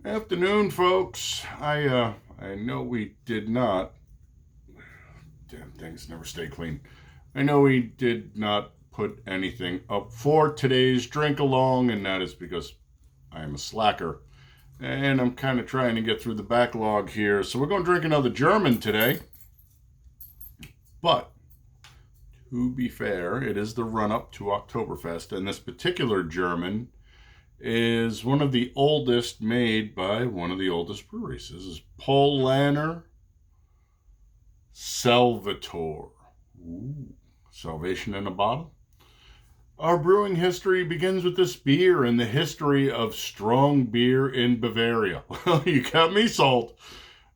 Afternoon, folks. I know we did not. Damn things never stay clean. I know we did not put anything up for today's drink along, and that is because I am a slacker. And I'm kind of trying to get through the backlog here. So we're going to drink another German today. But to be fair, it is the run-up to Oktoberfest, and this particular German is one of the oldest made by one of the oldest breweries. This is Paulaner Salvator. Ooh, salvation in a bottle. Our brewing history begins with this beer and the history of strong beer in Bavaria. Well, you got me sold.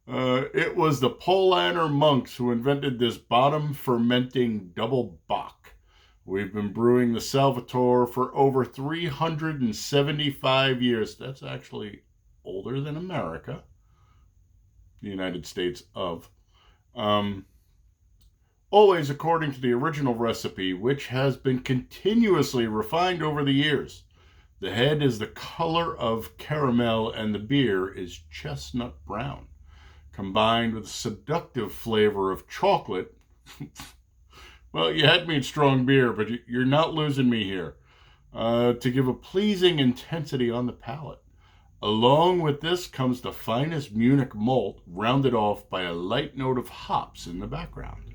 It was the Paulaner monks who invented this bottom fermenting Doppelbock. We've been brewing the Salvator for over 375 years. That's actually older than America, the United States of. Always according to the original recipe, which has been continuously refined over the years. The head is the color of caramel and the beer is chestnut brown, combined with a seductive flavor of chocolate. Well, you had me at strong beer, but you're not losing me here. To give a pleasing intensity on the palate. Along with this comes the finest Munich malt, rounded off by a light note of hops in the background.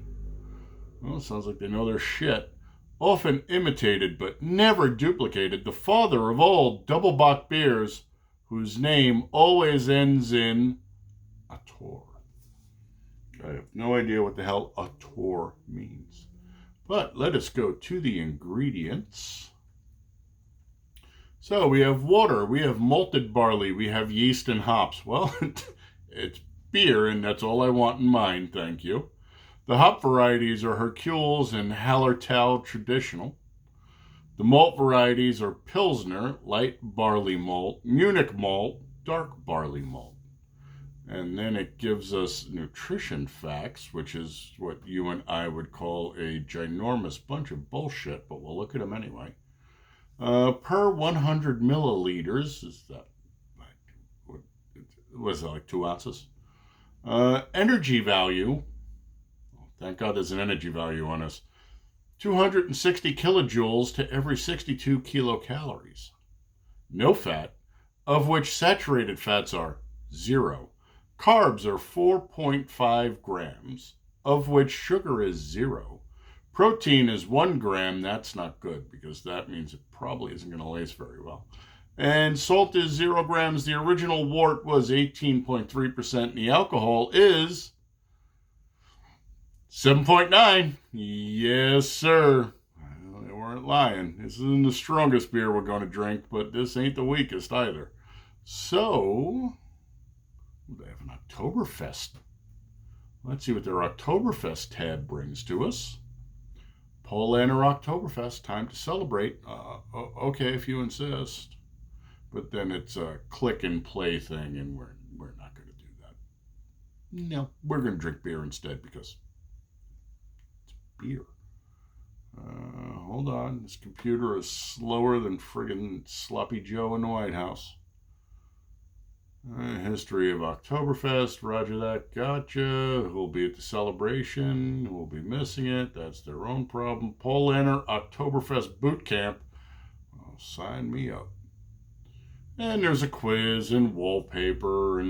Well, sounds like they know their shit. Often imitated, but never duplicated, the father of all Doppelbock beers, whose name always ends in Ator. I have no idea what the hell Ator means. But let us go to the ingredients. So we have water, we have malted barley, we have yeast and hops. Well, it's beer, and that's all I want in mind, thank you. The hop varieties are Hercules and Hallertau traditional. The malt varieties are Pilsner, light barley malt, Munich malt, dark barley malt. And then it gives us nutrition facts, which is what you and I would call a ginormous bunch of bullshit, but we'll look at them anyway. Per 100 milliliters, is that, what is that, like 2 ounces? Energy value, thank God there's an energy value on us, 260 kilojoules to every 62 kilocalories. No fat, of which saturated fats are 0. Carbs are 4.5 grams, of which sugar is 0. Protein is 1 gram. That's not good because that means it probably isn't going to last very well. And salt is 0 grams. The original wort was 18.3%, and the alcohol is 7.9. Yes, sir. Well, they weren't lying. This isn't the strongest beer we're going to drink, but this ain't the weakest either. So they have an Oktoberfest. Let's see what their Oktoberfest tab brings to us. Paulaner Oktoberfest, time to celebrate. Okay, if you insist. But then it's a click and play thing, and we're not going to do that. No, we're going to drink beer instead because it's beer. Hold on, this computer is slower than friggin' Sloppy Joe in the White House. History of Oktoberfest, roger that, gotcha. Who'll be at the celebration? Who'll be missing it? That's their own problem. Paulaner Oktoberfest Boot Camp. Oh, sign me up. And there's a quiz and wallpaper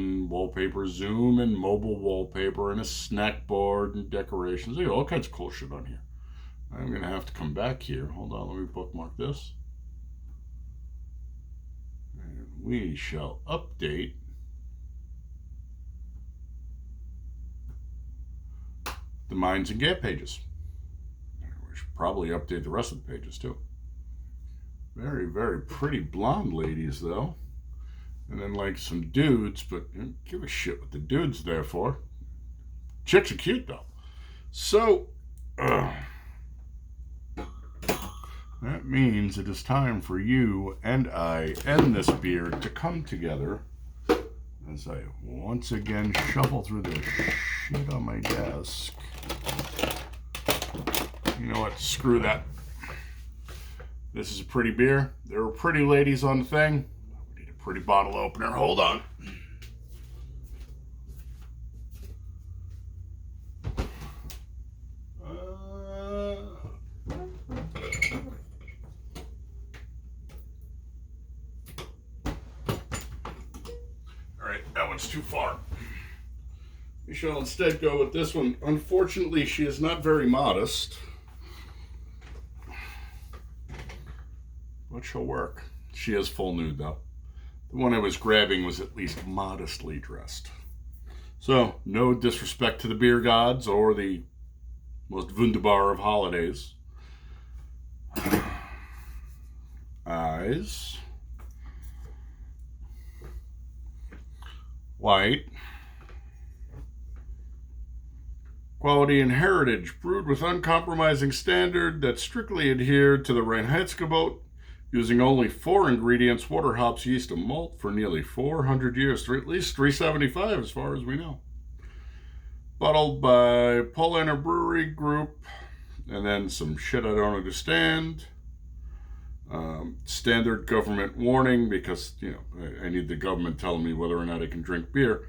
Zoom and mobile wallpaper and a snack board and decorations. There's all kinds of cool shit on here. I'm going to have to come back here. Hold on, let me bookmark this. And we shall update the Minds and Get pages. We should probably update the rest of the pages too. Very, very pretty blonde ladies though. And then like some dudes, but give a shit what the dude's there for. Chicks are cute though. So, that means it is time for you and I and this beer to come together as I once again shuffle through the shit on my desk. You know what? Screw that. This is a pretty beer. There are pretty ladies on the thing. We need a Pretty bottle opener. Hold on. All right, that one's too far. We shall instead go with this one. Unfortunately, she is not very modest, but she'll work. She is full nude, though. The one I was grabbing was at least modestly dressed. So, no disrespect to the beer gods or the most wunderbar of holidays. Eyes. White. Quality and heritage, brewed with uncompromising standard that strictly adhered to the Reinheitsgebot, using only 4 ingredients: water, hops, yeast, and malt for nearly 400 years, at least 375 as far as we know. Bottled by Paulaner Brewery Group, and then some shit I don't understand. Standard government warning, because, I need the government telling me whether or not I can drink beer.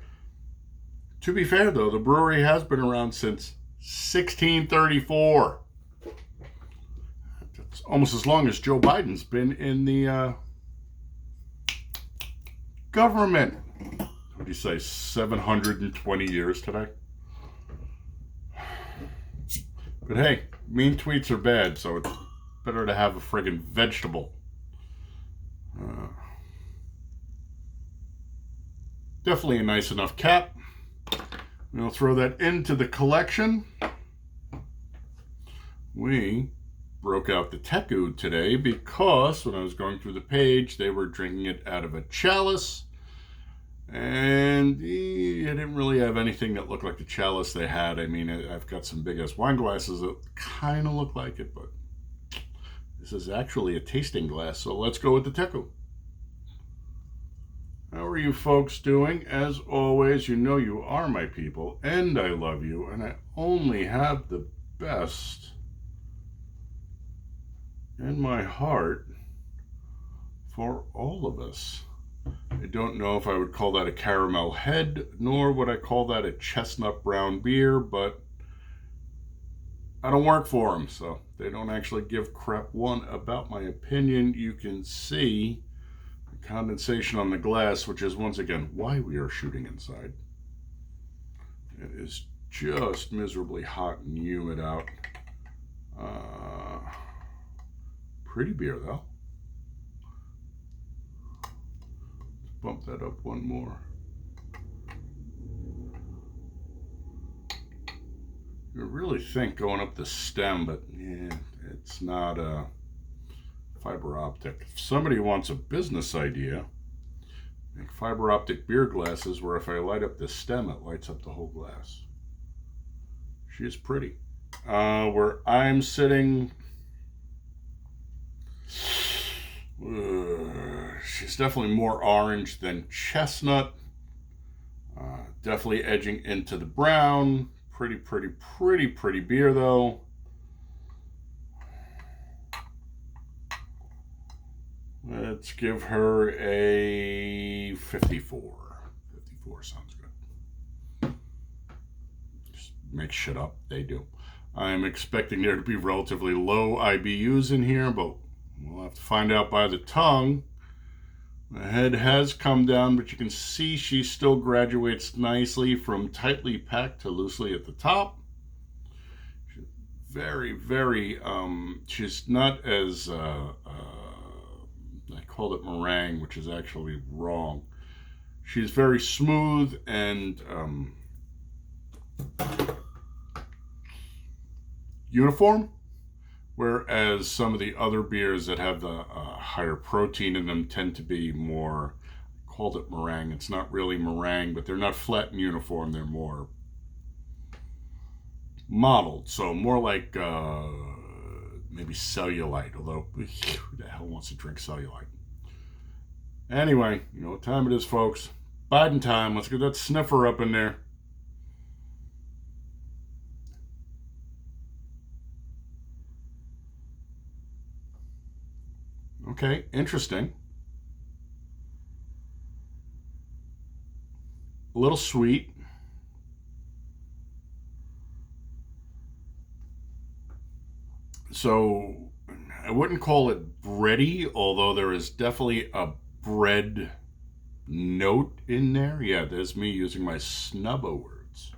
To be fair, though, the brewery has been around since 1634. That's almost as long as Joe Biden's been in the government. What do you say, 720 years today? But hey, mean tweets are bad, so it's better to have a friggin' vegetable. Definitely a nice enough cap. We'll throw that into the collection. We broke out the Teku today because when I was going through the page, they were drinking it out of a chalice. And I didn't really have anything that looked like the chalice they had. I mean, I've got some big-ass wine glasses that kind of look like it, but this is actually a tasting glass, so let's go with the Teku. How are you folks doing? As always, you know you are my people, and I love you, and I only have the best in my heart for all of us. I don't know if I would call that a caramel head, nor would I call that a chestnut brown beer, but I don't work for them, so they don't actually give crap one about my opinion. You can see the condensation on the glass, which is once again why we are shooting inside. It is just miserably hot and humid out. Pretty beer, though. Let's bump that up one more. You really think going up the stem, but yeah, it's not a fiber optic. If somebody wants a business idea, make fiber optic beer glasses where if I light up the stem, it lights up the whole glass. She is pretty. Where I'm sitting, she's definitely more orange than chestnut. Definitely edging into the brown. Pretty beer, though. Let's give her a 54. 54 sounds good. Just make shit up. They do. I'm expecting there to be relatively low IBUs in here, but we'll have to find out by the tongue. The head has come down, but you can see she still graduates nicely from tightly packed to loosely at the top. She's very, she's not as, I called it meringue, which is actually wrong. She's very smooth and uniform. Whereas some of the other beers that have the higher protein in them tend to be more, I called it meringue. It's not really meringue, but they're not flat and uniform. They're more modeled. So more like maybe cellulite, although who the hell wants to drink cellulite? Anyway, you know what time it is, folks. Biden time. Let's get that sniffer up in there. Okay, interesting. a little sweet. So I wouldn't call it bready, although there is definitely a bread note in there. Yeah, there's me using my snubbo words.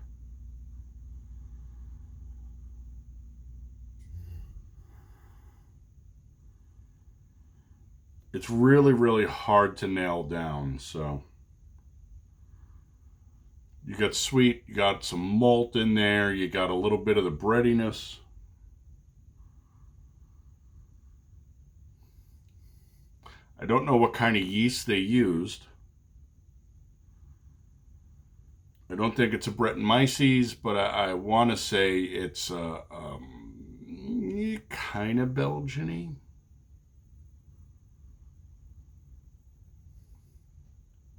It's really, really hard to nail down. So you got sweet, you got some malt in there, you got a little bit of the breadiness. I don't know what kind of yeast they used. I don't think it's a Brettanomyces, but I want to say it's kind of Belgian-y.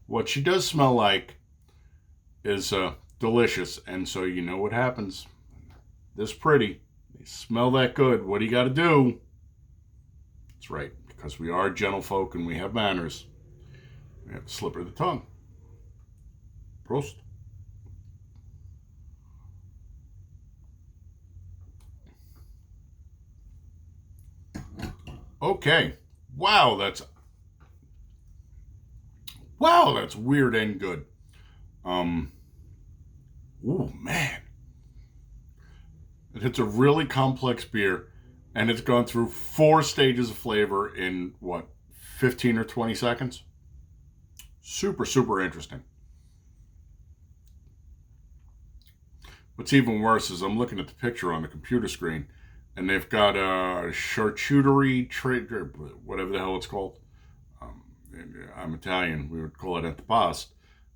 What she does smell like is delicious, and so you know what happens. This pretty, they smell that good. What do you got to do? That's right, because we are gentlefolk and we have manners. We have to slip her the tongue. Prost. Okay. Wow, that's weird and good. Ooh, man. It's a really complex beer, and it's gone through 4 stages of flavor in, what, 15 or 20 seconds? Super, super interesting. What's even worse is I'm looking at the picture on the computer screen, and they've got a charcuterie trade, whatever the hell it's called. I'm Italian. We would call it antipasto,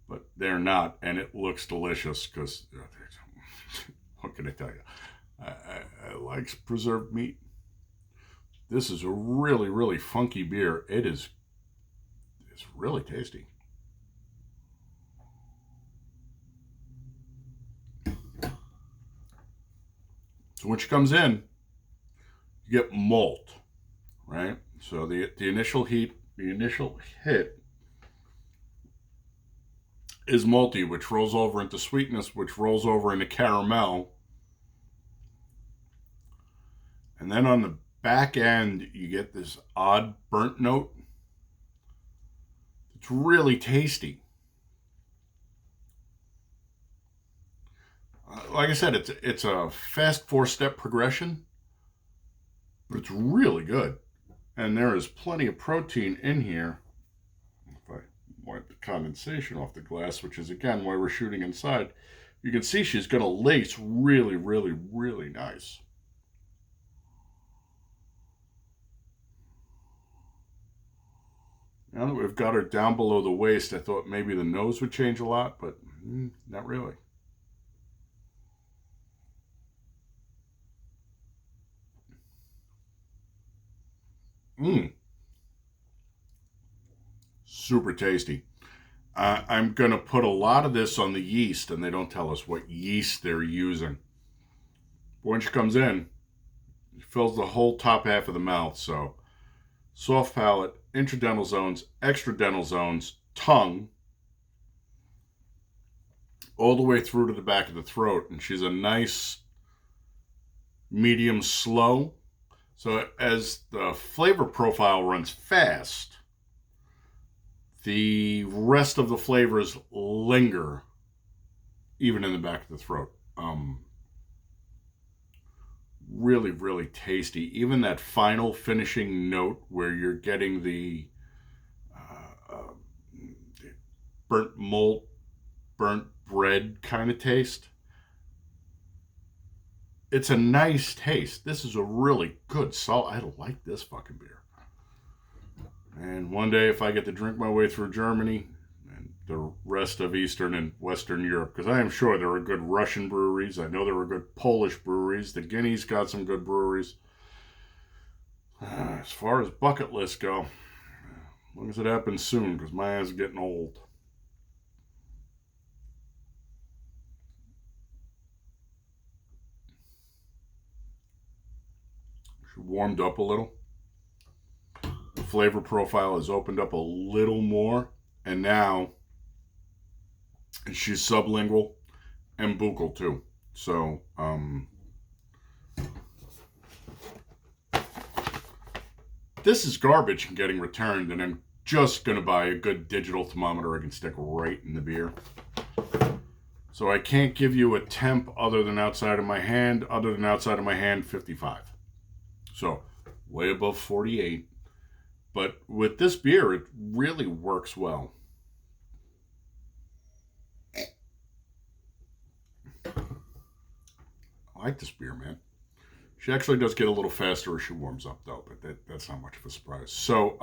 but they're not, and it looks delicious because, what can I tell you? I like preserved meat. This is a really, really funky beer. It's really tasty. So when she comes in, you get malt, right? So the initial heat, the initial hit is malty, which rolls over into sweetness, which rolls over into caramel. And then on the back end, you get this odd burnt note. It's really tasty. Like I said, it's a fast 4-step progression, but it's really good. And there is plenty of protein in here. If I wipe the condensation off the glass, which is again why we're shooting inside, you can see she's got a lace really, really, really nice. Now that we've got her down below the waist, I thought maybe the nose would change a lot, but not really. Super tasty. I'm going to put a lot of this on the yeast, and they don't tell us what yeast they're using. When she comes in, it fills the whole top half of the mouth, so soft palate, intradental zones, extradental zones, tongue, all the way through to the back of the throat. And she's a nice medium slow. So as the flavor profile runs fast, the rest of the flavors linger even in the back of the throat. Really, really tasty. Even that final finishing note where you're getting the burnt malt, burnt bread kind of taste. It's a nice taste. This is a really good salt. I like this fucking beer. And one day, if I get to drink my way through Germany and the rest of Eastern and Western Europe, because I am sure there are good Russian breweries. I know there are good Polish breweries. The Guinea's got some good breweries. As far as bucket lists go, as long as it happens soon, because my ass is getting old. She warmed up a little. The flavor profile has opened up a little more, and now And she's sublingual and buccal too. So, this is garbage and getting returned, and I'm just going to buy a good digital thermometer I can stick right in the beer. So I can't give you a temp other than outside of my hand, 55. So way above 48. But with this beer, it really works well. I like this beer, man. She actually does get a little faster as she warms up, though, but that's not much of a surprise. So,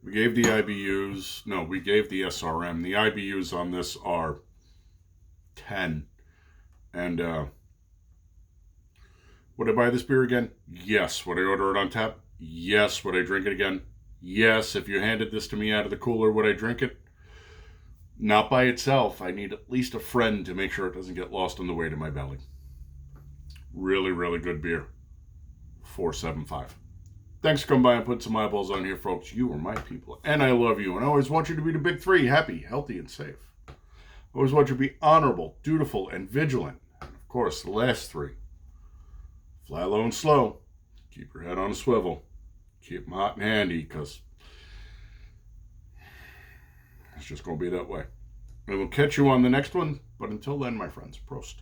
we gave the IBUs. No, we gave the SRM. The IBUs on this are 10. And would I buy this beer again? Yes. Would I order it on tap? Yes. Would I drink it again? Yes. If you handed this to me out of the cooler, would I drink it? Not by itself. I need at least a friend to make sure it doesn't get lost on the way to my belly. Really, really good beer. 475. Thanks for coming by and putting some eyeballs on here, folks. You are my people, and I love you. And I always want you to be the big three: happy, healthy, and safe. I always want you to be honorable, dutiful, and vigilant. And of course, the last three: fly low and slow. Keep your head on a swivel. Keep them hot and handy, because it's just going to be that way. And we'll catch you on the next one. But until then, my friends, Prost.